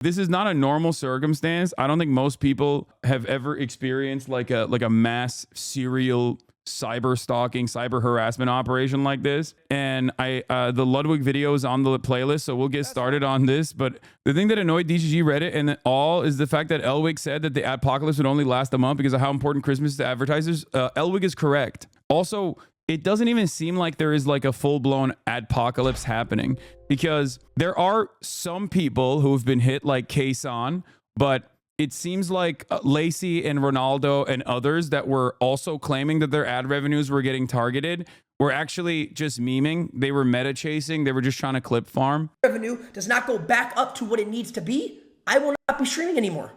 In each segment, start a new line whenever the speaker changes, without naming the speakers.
This is not a normal circumstance. I don't think most people have ever experienced like a mass serial cyber stalking, cyber harassment operation like this. And the Ludwig video is on the playlist, so we'll get started on this. But the thing that annoyed DGG Reddit and all is the fact that Elwig said that the Adpocalypse would only last a month because of how important Christmas is to advertisers. Elwig is correct. Also, it doesn't even seem like there is like a full-blown Adpocalypse happening, because there are some people who have been hit like Hasan, but it seems like Lacey and Ronaldo and others that were also claiming that their ad revenues were getting targeted were actually just memeing. They were meta chasing. They were just trying to clip farm.
Revenue does not go back up to what it needs to be, I will not be streaming anymore.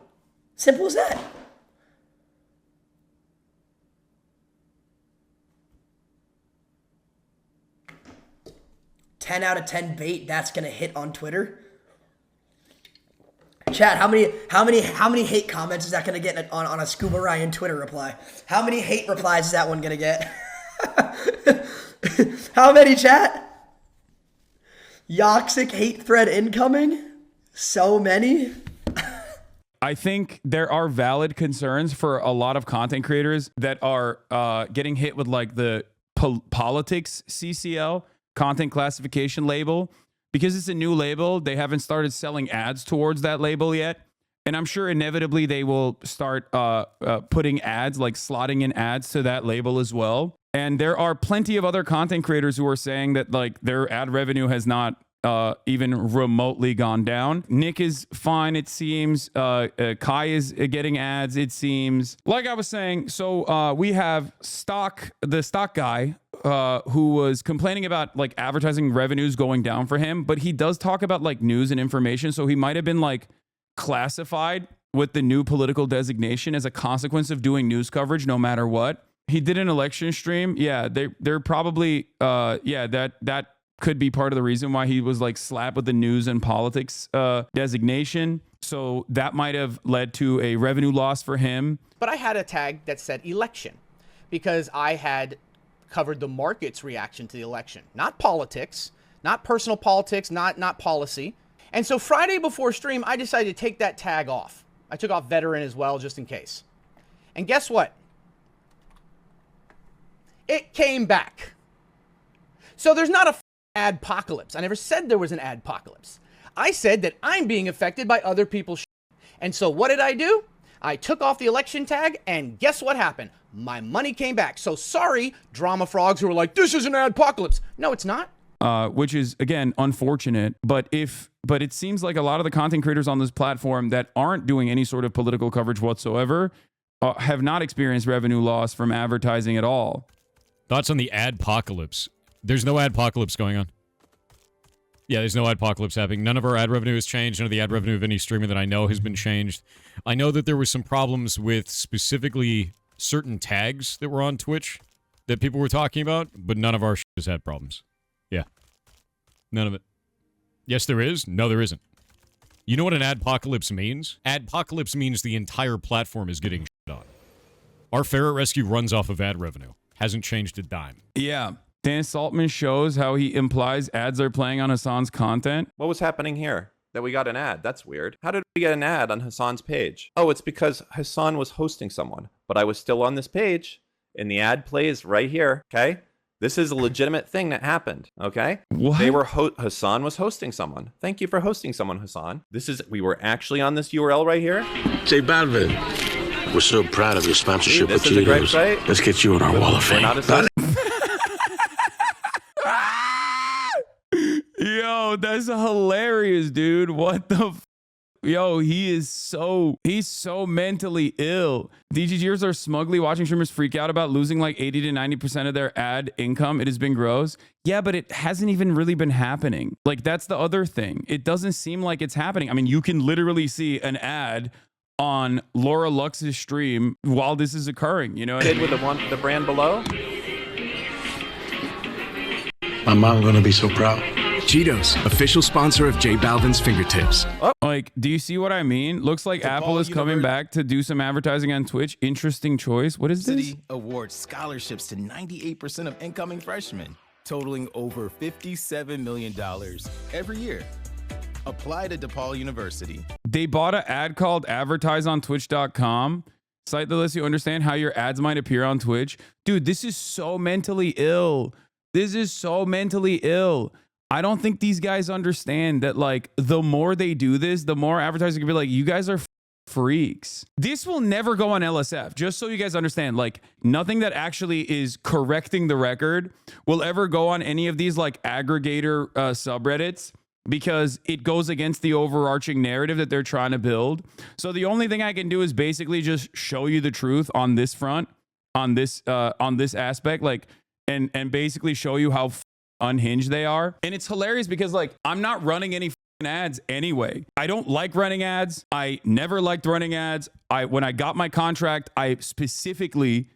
Simple as that. "10 out of 10 bait, that's gonna hit on Twitter." Chat, how many hate comments is that gonna get on a Scuba Ryan Twitter reply? How many hate replies is that one gonna get? How many, chat? Yoxic hate thread incoming? So many?
I think there are valid concerns for a lot of content creators that are getting hit with like the politics CCL, content classification label. Because it's a new label, they haven't started selling ads towards that label yet. And I'm sure inevitably they will start putting ads, like slotting in ads to that label as well. And there are plenty of other content creators who are saying that like their ad revenue has not even remotely gone down. Nick is fine, it seems. Kai is getting ads, it seems. Like I was saying, so we have the stock guy, who was complaining about like advertising revenues going down for him, but he does talk about like news and information. So he might have been like classified with the new political designation as a consequence of doing news coverage no matter what. He did an election stream. Yeah, they're probably, that could be part of the reason why he was like slapped with the news and politics designation. So that might have led to a revenue loss for him.
But I had a tag that said election because I had covered the market's reaction to the election, not politics, not personal politics, not policy. And so Friday before stream, I decided to take that tag off. I took off veteran as well, just in case. And guess what? It came back. So there's not a adpocalypse. I never said there was an adpocalypse. I said that I'm being affected by other people's shit. And so what did I do? I took off the election tag, and guess what happened? My money came back. So sorry, drama frogs who are like, this is an adpocalypse. No, it's not.
Which is, again, unfortunate. But it seems like a lot of the content creators on this platform that aren't doing any sort of political coverage whatsoever have not experienced revenue loss from advertising at all.
Thoughts on the adpocalypse? There's no adpocalypse going on. Yeah, there's no adpocalypse happening. None of our ad revenue has changed. None of the ad revenue of any streamer that I know has been changed. I know that there was some problems with specifically certain tags that were on Twitch that people were talking about, but none of our has had problems. Yeah. None of it. Yes, there is. No, there isn't. You know what an adpocalypse means? Adpocalypse means the entire platform is getting shit on. Our Ferret Rescue runs off of ad revenue. Hasn't changed a dime.
Yeah. Dan Saltman shows how he implies ads are playing on Hasan's content.
What was happening here? That we got an ad. That's weird. How did we get an ad on Hasan's page? Oh, it's because Hasan was hosting someone, but I was still on this page, and the ad plays right here, okay? This is a legitimate thing that happened, okay?
What?
Hasan was hosting someone. Thank you for hosting someone, Hasan. We were actually on this URL right here.
J Balvin, we're so proud of your sponsorship with
This is a great
Cheetos.
site.
Let's get you on our wall of
We're
fame.
not associated.
Yo, that's hilarious, dude. What the Yo, he's so mentally ill. DGGers are smugly watching streamers freak out about losing like 80 to 90% of their ad income. It has been gross. Yeah, but it hasn't even really been happening. Like, that's the other thing. It doesn't seem like it's happening. I mean, you can literally see an ad on Laura Lux's stream while this is occurring, you know?
With the brand below.
My mom gonna be so proud.
Cheetos, official sponsor of J Balvin's Fingertips.
Like, do you see what I mean? Looks like Apple is coming back to do some advertising on Twitch. Interesting choice. What is this?
City awards scholarships to 98% of incoming freshmen, totaling over $57 million every year. Apply to DePaul University.
They bought an ad called advertise on twitch.com. Site that lets you understand how your ads might appear on Twitch. Dude, this is so mentally ill. This is so mentally ill. I don't think these guys understand that, like, the more they do this, the more advertisers can be like, you guys are freaks. This will never go on LSF, just so you guys understand. Like, nothing that actually is correcting the record will ever go on any of these, like, aggregator subreddits, because it goes against the overarching narrative that they're trying to build. So the only thing I can do is basically just show you the truth on this front, on this aspect, like, and basically show you how unhinged they are. And it's hilarious because, like, I'm not running any ads anyway. I don't like running ads. I never liked running ads. When I got my contract, I specifically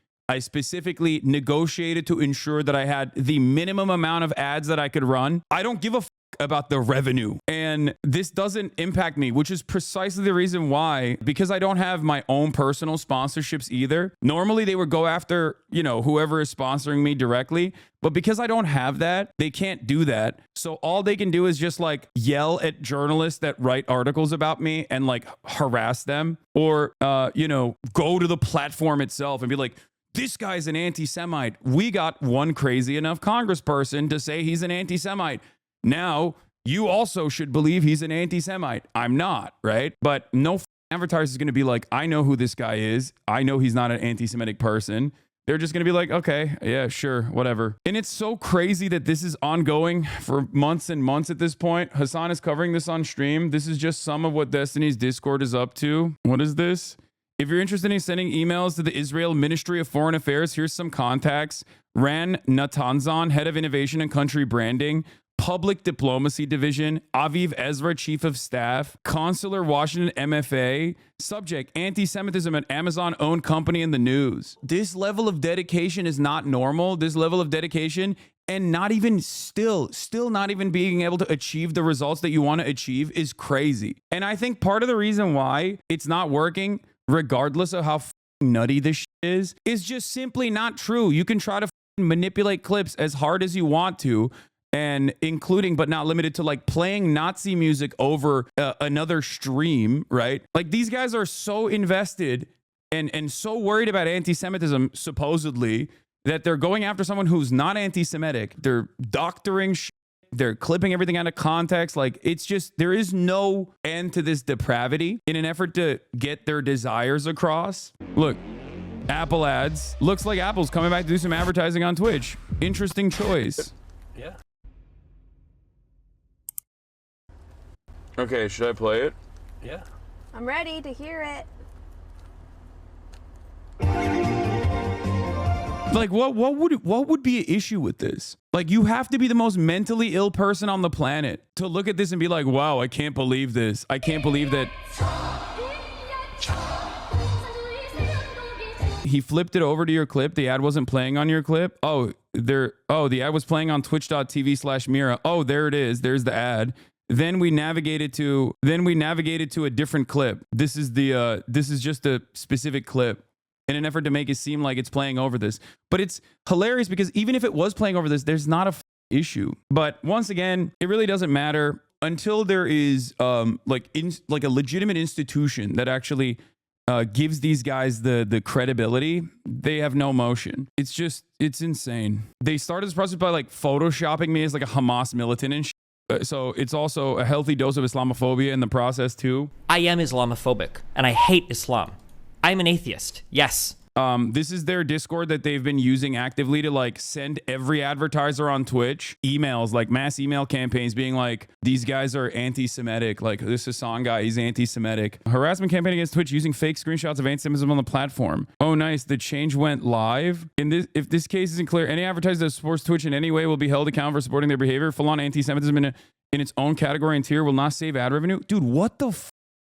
negotiated to ensure that I had the minimum amount of ads that I could run. I don't give a about the revenue, and this doesn't impact me, which is precisely the reason why, because I don't have my own personal sponsorships either. Normally they would go after, you know, whoever is sponsoring me directly, but because I don't have that, they can't do that. So all they can do is just, like, yell at journalists that write articles about me and, like, harass them, or you know, go to the platform itself and be like, this guy's an anti-Semite. We got one crazy enough congressperson to say he's an anti-Semite. Now, you also should believe he's an anti-Semite. I'm not, right? But no advertiser is going to be like, I know who this guy is. I know he's not an anti-Semitic person. They're just going to be like, okay, yeah, sure, whatever. And it's so crazy that this is ongoing for months and months at this point. Hasan is covering this on stream. This is just some of what Destiny's Discord is up to. What is this? If you're interested in sending emails to the Israel Ministry of Foreign Affairs, here's some contacts. Ran Natanzan, head of innovation and country branding. Public Diplomacy Division, Aviv Ezra, Chief of Staff, Consular Washington MFA, subject, anti-Semitism at Amazon-owned company in the news. This level of dedication is not normal. This level of dedication, and not even still not even being able to achieve the results that you want to achieve, is crazy. And I think part of the reason why it's not working, regardless of how nutty this is just simply not true. You can try to manipulate clips as hard as you want to, and including but not limited to, like, playing Nazi music over another stream, right? Like, these guys are so invested and so worried about anti-Semitism, supposedly, that they're going after someone who's not anti-Semitic. They're doctoring shit. They're clipping everything out of context. Like, it's just, there is no end to this depravity in an effort to get their desires across. Look, Apple ads. Looks like Apple's coming back to do some advertising on Twitch. Interesting choice.
Yeah.
Okay, should I play it?
Yeah.
I'm ready to hear it.
Like, what would be an issue with this? Like, you have to be the most mentally ill person on the planet to look at this and be like, wow, I can't believe this. I can't believe that. He flipped it over to your clip. The ad wasn't playing on your clip. The ad was playing on twitch.tv/Mira. Oh, there it is. There's the ad. Then we navigated to a different clip. This is just a specific clip in an effort to make it seem like it's playing over this. But it's hilarious because even if it was playing over this, there's not a issue. But once again, it really doesn't matter until there is like a legitimate institution that actually gives these guys the credibility. They have no motion. It's insane. They started this process by, like, photoshopping me as, like, a Hamas militant and shit. So it's also a healthy dose of Islamophobia in the process too.
I am Islamophobic and I hate Islam. I'm an atheist. Yes.
This is their Discord that they've been using actively to, like, send every advertiser on Twitch emails, like mass email campaigns being like, these guys are anti-Semitic. Like, this Hasan guy, he's anti-Semitic. Harassment campaign against Twitch using fake screenshots of anti-Semitism on the platform. Oh, nice. The change went live. If this case isn't clear, any advertiser that supports Twitch in any way will be held accountable for supporting their behavior. Full-on anti-Semitism in its own category and tier will not save ad revenue. Dude, what the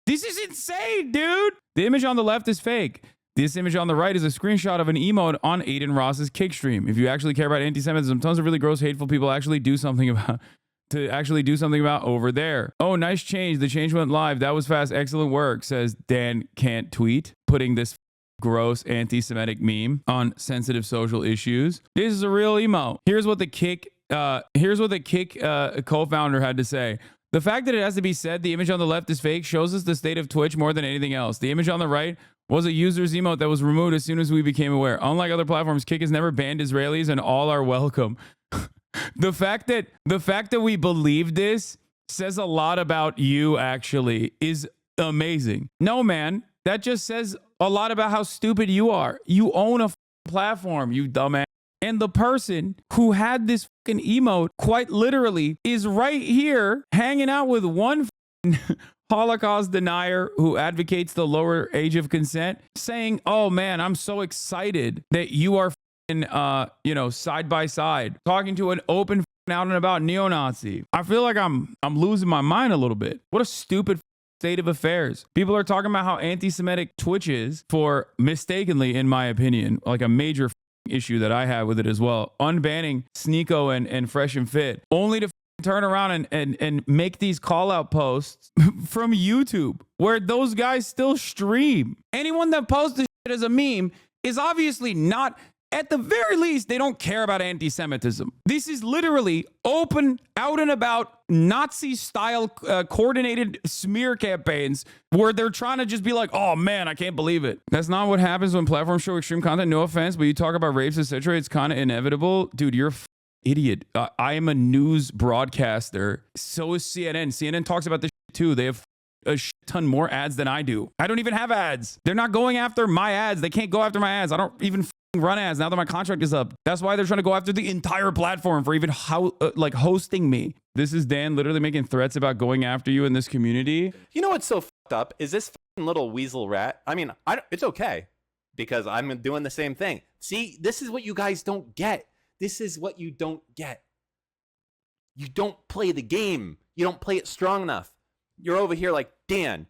This is insane, dude. The image on the left is fake. This image on the right is a screenshot of an emote on Aiden Ross's kick stream. If you actually care about anti-Semitism, tons of really gross, hateful people actually do something about over there. Oh, nice change. The change went live. That was fast. Excellent work, says Dan Can't Tweet, putting this gross anti-Semitic meme on sensitive social issues. This is a real emote. Here's what the Kick co-founder had to say. The fact that it has to be said the image on the left is fake shows us the state of Twitch more than anything else. The image on the right was a user's emote that was removed as soon as we became aware. Unlike other platforms, Kick has never banned Israelis and all are welcome. The fact that we believe this says a lot about you, actually, is amazing. No, man, that just says a lot about how stupid you are. You own a platform, you dumbass. And the person who had this fucking emote, quite literally, is right here hanging out with one Holocaust denier who advocates the lower age of consent, saying, oh man, I'm so excited that you are side by side, talking to an open out and about neo-Nazi. I feel like I'm losing my mind a little bit. What a stupid state of affairs. People are talking about how anti-Semitic Twitch is for, mistakenly, in my opinion, like a major issue that I have with it as well, unbanning Sneeko and Fresh and Fit, only to turn around and make these call out posts from YouTube where those guys still stream. Anyone that posts this shit as a meme is obviously not, at the very least, they don't care about anti-Semitism. This is literally open, out and about, Nazi-style coordinated smear campaigns where they're trying to just be like, oh man, I can't believe it. That's not what happens when platforms show extreme content. No offense, but you talk about rapes, etc. It's kind of inevitable. Dude, you're idiot. I am a news broadcaster. So is CNN. CNN talks about this shit too. They have a shit ton more ads than I do. I don't even have ads. They're not going after my ads. They can't go after my ads. I don't even run ads now that my contract is up. That's why they're trying to go after the entire platform for even hosting me. This is Dan literally making threats about going after you in this community.
You know what's so fucked up is this little weasel rat. I mean, it's okay because I'm doing the same thing. See, this is what you guys don't get. This is what you don't get. You don't play the game. You don't play it strong enough. You're over here like, Dan,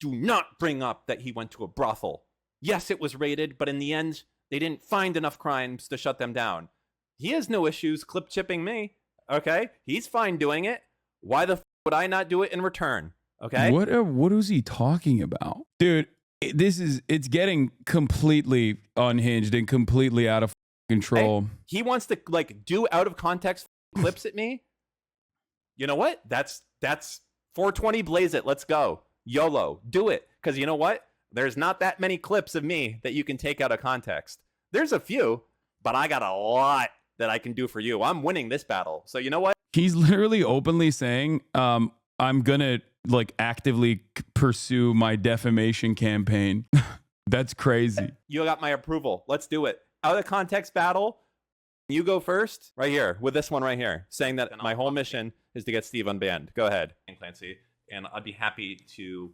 do not bring up that he went to a brothel. Yes, it was raided, but in the end, they didn't find enough crimes to shut them down. He has no issues clip chipping me. Okay? He's fine doing it. Why the would I not do it in return? Okay?
What is he talking about? Dude, it's getting completely unhinged and completely out of control.
Hey, he wants to do out of context clips at me. You know what? That's 420 blaze it. Let's go. YOLO. Do it. Because you know what? There's not that many clips of me that you can take out of context. There's a few, but I got a lot that I can do for you. I'm winning this battle. So you know what?
He's literally openly saying, I'm going to actively pursue my defamation campaign. That's crazy.
You got my approval. Let's do it. Out of context battle. You go first right here with this one right here, saying that my whole mission is to get Steve unbanned. Go ahead, Clancy. And I'd be happy to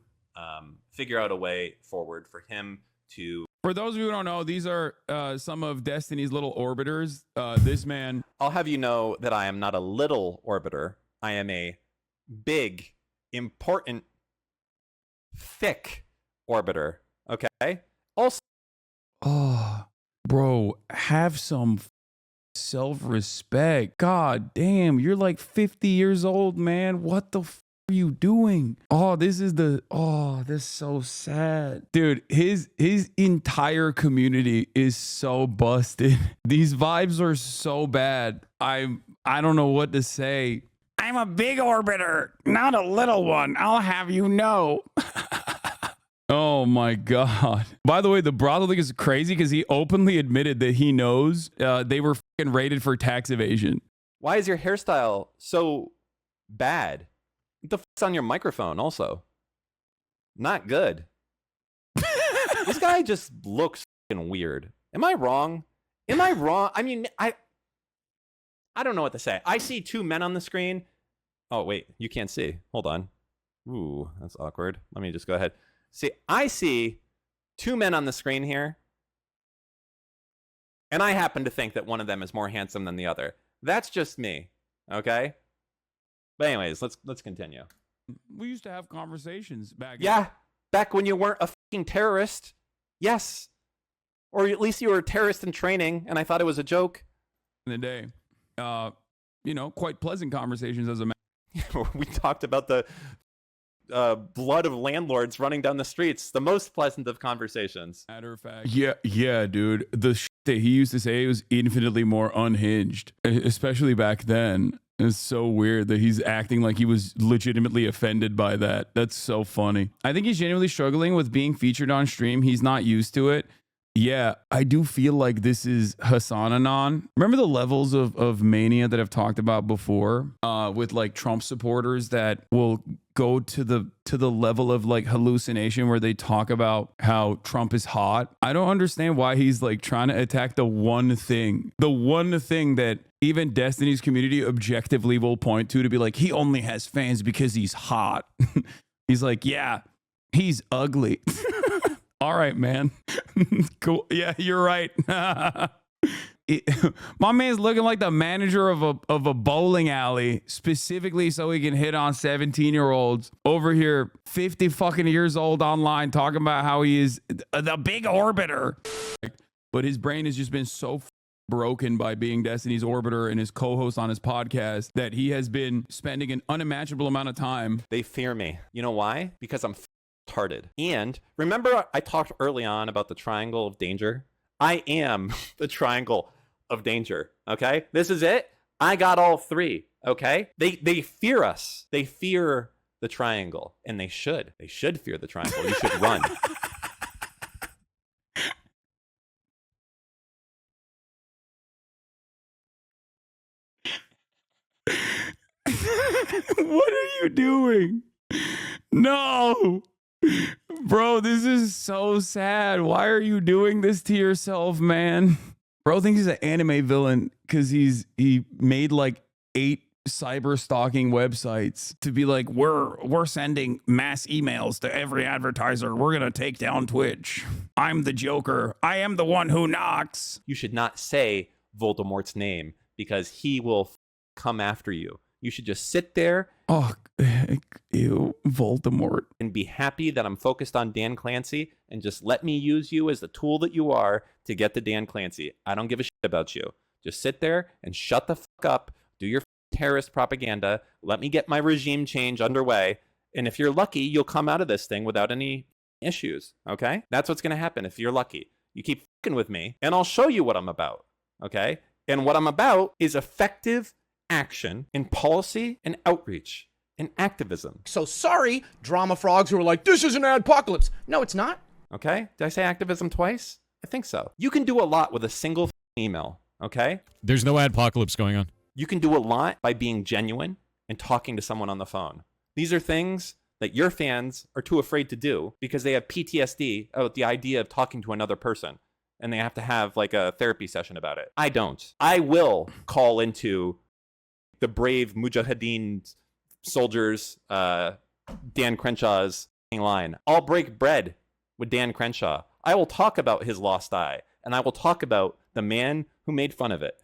figure out a way forward for him to...
For those of you who don't know, these are some of Destiny's little orbiters. This man...
I'll have you know that I am not a little orbiter. I am a big, important, thick orbiter. Okay? Also...
Oh, bro, have some self-respect. God damn, you're like 50 years old, man. What the are you doing? This is so sad. Dude, his entire community is so busted. These vibes are so bad. I don't know what to say. I'm a big orbiter, not a little one. I'll have you know. Oh my God. By the way, the brothel thing is crazy because he openly admitted that he knows they were fucking raided for tax evasion.
Why is your hairstyle so bad? What the fuck's on your microphone also? Not good. This guy just looks fucking weird. Am I wrong? I mean, I don't know what to say. I see two men on the screen. Oh, wait. You can't see. Hold on. Ooh, that's awkward. Let me just go ahead. See, I see two men on the screen here. And I happen to think that one of them is more handsome than the other. That's just me. Okay? But anyways, let's continue.
We used to have conversations back.
Back when you weren't a fucking terrorist. Yes. Or at least you were a terrorist in training, and I thought it was a joke.
In the day. Quite pleasant conversations as a man.
We talked about the blood of landlords running down the streets. The most pleasant of conversations.
Matter of fact. Yeah, dude. The shit that he used to say was infinitely more unhinged, especially back then. It's so weird that he's acting like he was legitimately offended by that. That's so funny. I think he's genuinely struggling with being featured on stream. He's not used to it. Yeah, I do feel like this is HasanAnon. Remember the levels of mania that I've talked about before with like Trump supporters that will go to the level of like hallucination where they talk about how Trump is hot. I don't understand why he's like trying to attack the one thing that even Destiny's community objectively will point to be like, he only has fans because he's hot. He's like, yeah, he's ugly. All right, man. Cool. Yeah, you're right. My man's looking like the manager of a bowling alley, specifically so he can hit on 17-year-olds over here, 50 fucking years old online, talking about how he is the big orbiter. But his brain has just been so broken by being Destiny's orbiter and his co-host on his podcast that he has been spending an unimaginable amount of time.
They fear me. You know why? Because I'm retarded. And remember I talked early on about the triangle of danger? I am the triangle of danger. Okay? This is it. I got all three. Okay? They fear us. They fear the triangle. And they should. They should fear the triangle. You should run.
What are you doing? No. Bro, this is so sad. Why are you doing this to yourself, man? Bro thinks he's an anime villain because he made like 8 cyber stalking websites to be like, we're sending mass emails to every advertiser. We're gonna take down Twitch. I'm the Joker. I am the one who knocks.
You should not say Voldemort's name because he will come after you. You should just sit there.
Oh, ew, Voldemort.
And be happy that I'm focused on Dan Clancy and just let me use you as the tool that you are to get to Dan Clancy. I don't give a shit about you. Just sit there and shut the fuck up. Do your terrorist propaganda. Let me get my regime change underway. And if you're lucky, you'll come out of this thing without any issues. Okay? That's what's going to happen if you're lucky. You keep fucking with me and I'll show you what I'm about. Okay? And what I'm about is effective action in policy and outreach and activism.
So sorry, drama frogs who are like, this is an adpocalypse. No, it's not.
Okay? Did I say activism twice? I think so. You can do a lot with a single email. Okay?
There's no adpocalypse going on.
You can do a lot by being genuine and talking to someone on the phone. These are things that your fans are too afraid to do because they have PTSD about the idea of talking to another person and they have to have like a therapy session about it. I don't. I will call into the brave Mujahideen soldiers, Dan Crenshaw's line. I'll break bread with Dan Crenshaw. I will talk about his lost eye, and I will talk about the man who made fun of it.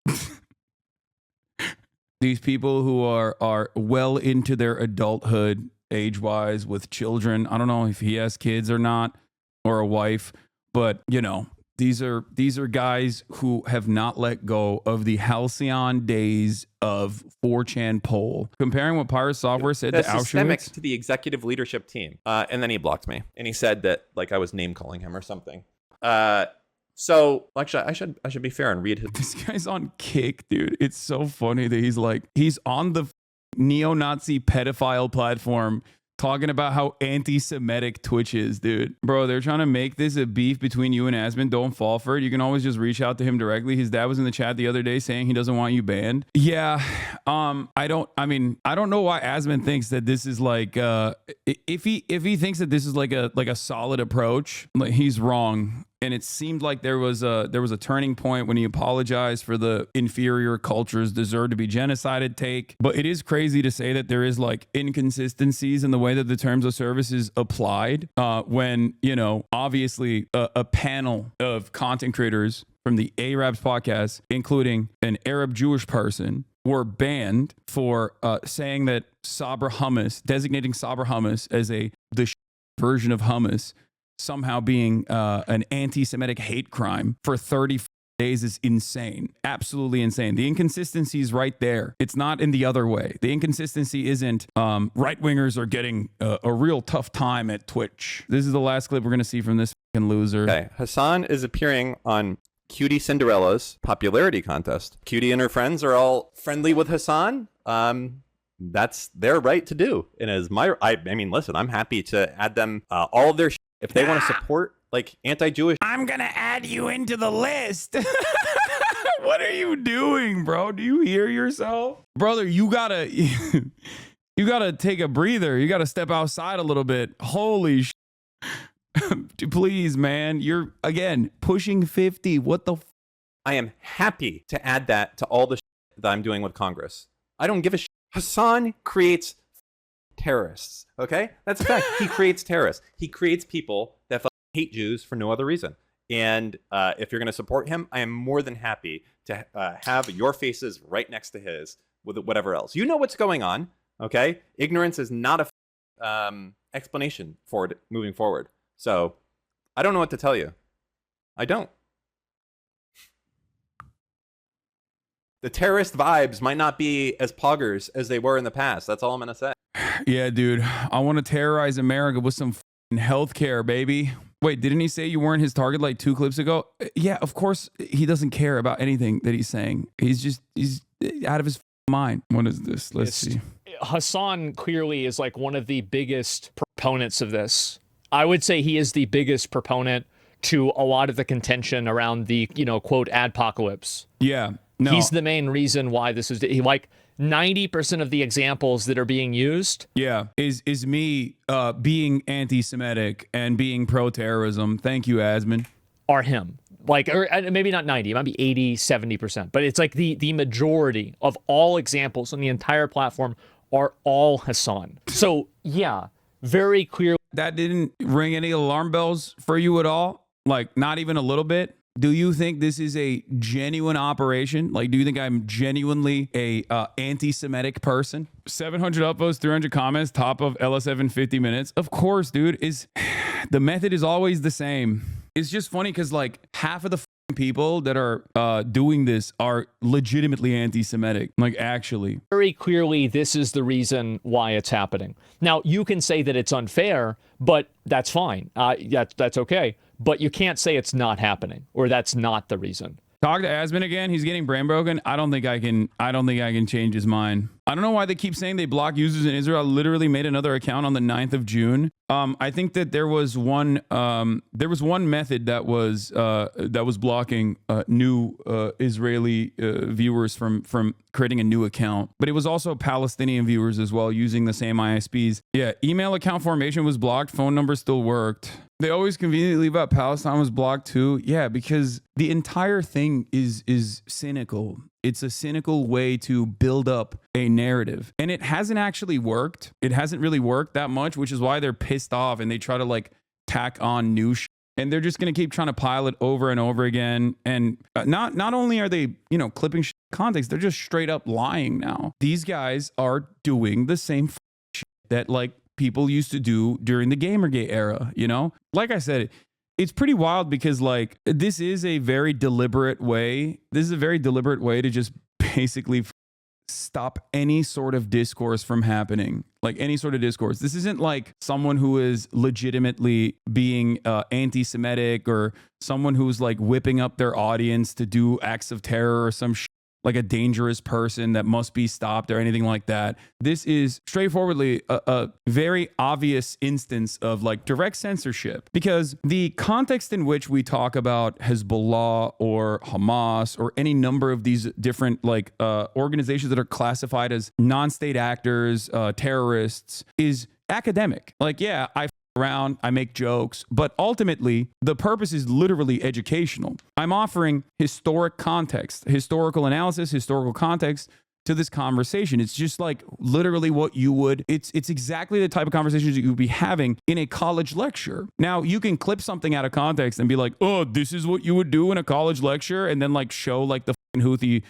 These people who are well into their adulthood, age-wise, with children. I don't know if he has kids or not, or a wife, but you know, these are guys who have not let go of the halcyon days of 4chan poll. Comparing what Pirate Software said
That's
to
systemic
Auschwitz.
to the executive leadership team. And then he blocked me. And he said that like I was name calling him or something. So actually I should be fair and read his.
This guy's on Kick, dude. It's so funny that he's on the neo-Nazi pedophile platform talking about how anti-Semitic Twitch is, dude. Bro, they're trying to make this a beef between you and Asmon. Don't fall for it. You can always just reach out to him directly. His dad was in the chat the other day saying he doesn't want you banned. Yeah. I don't know why Asmon thinks that this is like if he thinks that this is like a solid approach, like he's wrong. And it seemed like there was a turning point when he apologized for the inferior cultures deserve to be genocided take. But it is crazy to say that there is like inconsistencies in the way that the terms of service is applied when, you know, obviously a panel of content creators from the Arabs podcast, including an Arab Jewish person, were banned for saying that Sabra hummus, designating Sabra hummus as the version of hummus, somehow being an anti-Semitic hate crime for 30 days is insane. Absolutely insane. The inconsistency is right there. It's not in the other way. The inconsistency isn't right-wingers are getting a real tough time at Twitch. This is the last clip we're going to see from this fucking loser.
Okay. Hasan is appearing on Cutie Cinderella's popularity contest. Cutie and her friends are all friendly with Hasan. That's their right to do. And as I mean, listen, I'm happy to add them all of their if they want to support like anti-Jewish.
I'm gonna add you into the list. What are you doing, bro? Do you hear yourself? Brother, you gotta you gotta take a breather. You gotta step outside a little bit. Holy please, man. You're again pushing 50. What the
I am happy to add that to all the that I'm doing with Congress. I don't give a Hasan creates terrorists, okay? That's a fact. He creates terrorists. He creates people that hate Jews for no other reason. And if you're going to support him, I am more than happy to have your faces right next to his with whatever else. You know what's going on, okay? Ignorance is not a explanation for it moving forward. So I don't know what to tell you. I don't. The terrorist vibes might not be as poggers as they were in the past. That's all I'm going to say.
Yeah, dude. I want to terrorize America with some healthcare, baby. Wait, didn't he say you weren't his target like 2 clips ago? Yeah, of course he doesn't care about anything that he's saying. He's out of his mind. What is this? Let's see.
Hasan clearly is like one of the biggest proponents of this. I would say he is the biggest proponent to a lot of the contention around the, quote, adpocalypse.
Yeah. No.
He's the main reason why this is like 90% of the examples that are being used.
Yeah, is me being anti-Semitic and being pro-terrorism. Thank you, Asmon.
Are him. Like, or maybe not 90, it might be 80, 70%. But it's like the majority of all examples on the entire platform are all Hasan. So, yeah, very clear.
That didn't ring any alarm bells for you at all? Like, not even a little bit? Do you think this is a genuine operation? Like, do you think I'm genuinely a anti-Semitic person? 700 upvotes, 300 comments, top of LS7 in 50 minutes. Of course, dude. The method is always the same. It's just funny because like half of the people that are doing this are legitimately anti-Semitic. Like, actually.
Very clearly, this is the reason why it's happening. Now, you can say that it's unfair, but that's fine. That's okay. But you can't say it's not happening or that's not the reason.
Talk to Asmon again. He's getting brain broken. I don't think I can change his mind. I don't know why they keep saying they block users in Israel. I literally made another account on the 9th of June. I think that there was one method that was blocking new Israeli viewers from creating a new account, but it was also Palestinian viewers as well using the same ISPs. Yeah, email account formation was blocked. Phone number still worked. They always conveniently leave out Palestine was blocked too. Yeah, because the entire thing is cynical. It's a cynical way to build up a narrative. And it hasn't actually worked. It hasn't really worked that much, which is why they're pissed off and they try to like tack on new shit. And they're just going to keep trying to pile it over and over again. And not only are they, clipping context, they're just straight up lying now. These guys are doing the same shit that like people used to do during the Gamergate era, Like I said, it's pretty wild because like this is a very deliberate way. This is a very deliberate way to just basically stop any sort of discourse from happening. Like any sort of discourse. This isn't like someone who is legitimately being anti-Semitic or someone who's like whipping up their audience to do acts of terror or some shit. Like a dangerous person that must be stopped or anything like that. This is straightforwardly a very obvious instance of like direct censorship because the context in which we talk about Hezbollah or Hamas or any number of these different like organizations that are classified as non-state actors, terrorists is academic. Like, yeah, around, I make jokes, but ultimately the purpose is literally educational. I'm offering historic context, historical analysis, historical context to this conversation. It's just like literally what you would, it's exactly the type of conversations that you would be having in a college lecture. Now you can clip something out of context and be like, oh, this is what you would do in a college lecture. And then like show like the Houthi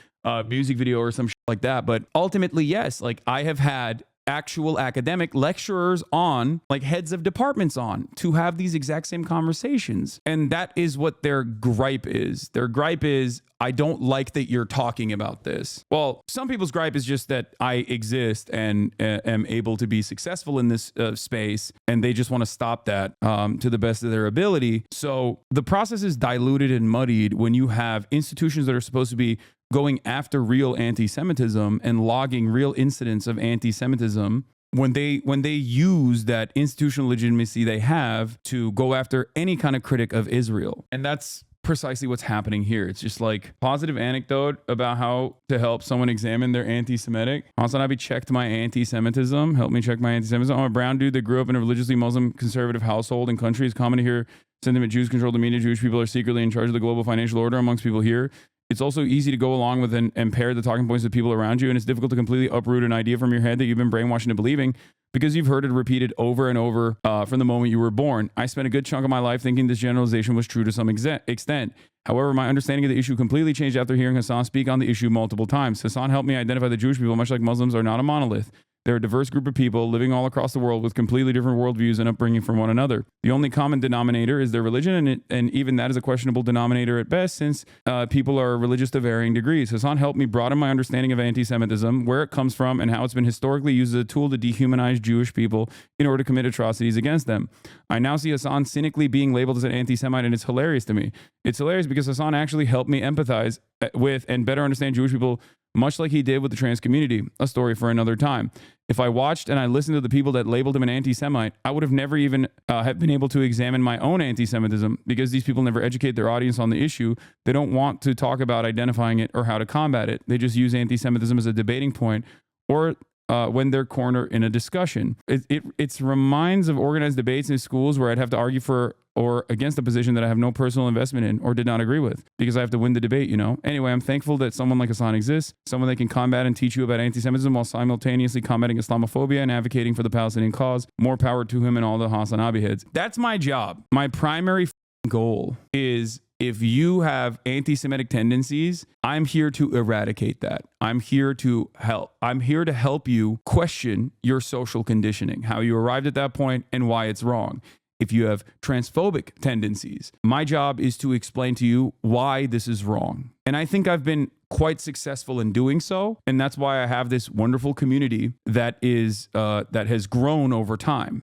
music video or some shit like that. But ultimately, yes, like I have had actual academic lecturers on, like heads of departments on, to have these exact same conversations. And that is what their gripe is. Their gripe is, I don't like that you're talking about this. Well, some people's gripe is just that I exist and am able to be successful in this space, and they just want to stop that to the best of their ability. So the process is diluted and muddied when you have institutions that are supposed to be going after real anti-Semitism and logging real incidents of anti-Semitism, when they use that institutional legitimacy they have to go after any kind of critic of Israel. And that's precisely what's happening here. It's just like positive anecdote about how to help someone examine their anti-Semitic. HasanAbi checked my anti-Semitism. Help me check my anti-Semitism. I'm a brown dude that grew up in a religiously Muslim conservative household and country. It's common to hear sentiment Jews control the media. Jewish people are secretly in charge of the global financial order amongst people here. It's also easy to go along with and pair the talking points of people around you, and it's difficult to completely uproot an idea from your head that you've been brainwashed into believing because you've heard it repeated over and over from the moment you were born. I spent a good chunk of my life thinking this generalization was true to some extent. However, my understanding of the issue completely changed after hearing Hasan speak on the issue multiple times. Hasan helped me identify that Jewish people, much like Muslims, are not a monolith. They're a diverse group of people living all across the world with completely different worldviews and upbringing from one another. The only common denominator is their religion, and even that is a questionable denominator at best, since people are religious to varying degrees. Hasan helped me broaden my understanding of anti-Semitism, where it comes from, and how it's been historically used as a tool to dehumanize Jewish people in order to commit atrocities against them. I now see Hasan cynically being labeled as an anti-Semite, and it's hilarious to me. It's hilarious because Hasan actually helped me empathize with and better understand Jewish people, much like he did with the trans community, a story for another time. If I watched and I listened to the people that labeled him an anti-Semite, I would have never even have been able to examine my own anti-Semitism, because these people never educate their audience on the issue. They don't want to talk about identifying it or how to combat it. They just use anti-Semitism as a debating point, or when they're cornered in a discussion. It reminds of organized debates in schools where I'd have to argue for or against a position that I have no personal investment in or did not agree with, because I have to win the debate, you know? Anyway, I'm thankful that someone like Hasan exists, someone that can combat and teach you about anti-Semitism while simultaneously combating Islamophobia and advocating for the Palestinian cause. More power to him and all the HasanAbi heads. That's my job. My primary goal is, if you have anti-Semitic tendencies, I'm here to eradicate that. I'm here to help. I'm here to help you question your social conditioning, how you arrived at that point and why it's wrong. If you have transphobic tendencies, my job is to explain to you why this is wrong. And I think I've been quite successful in doing so. And that's why I have this wonderful community that has grown over time.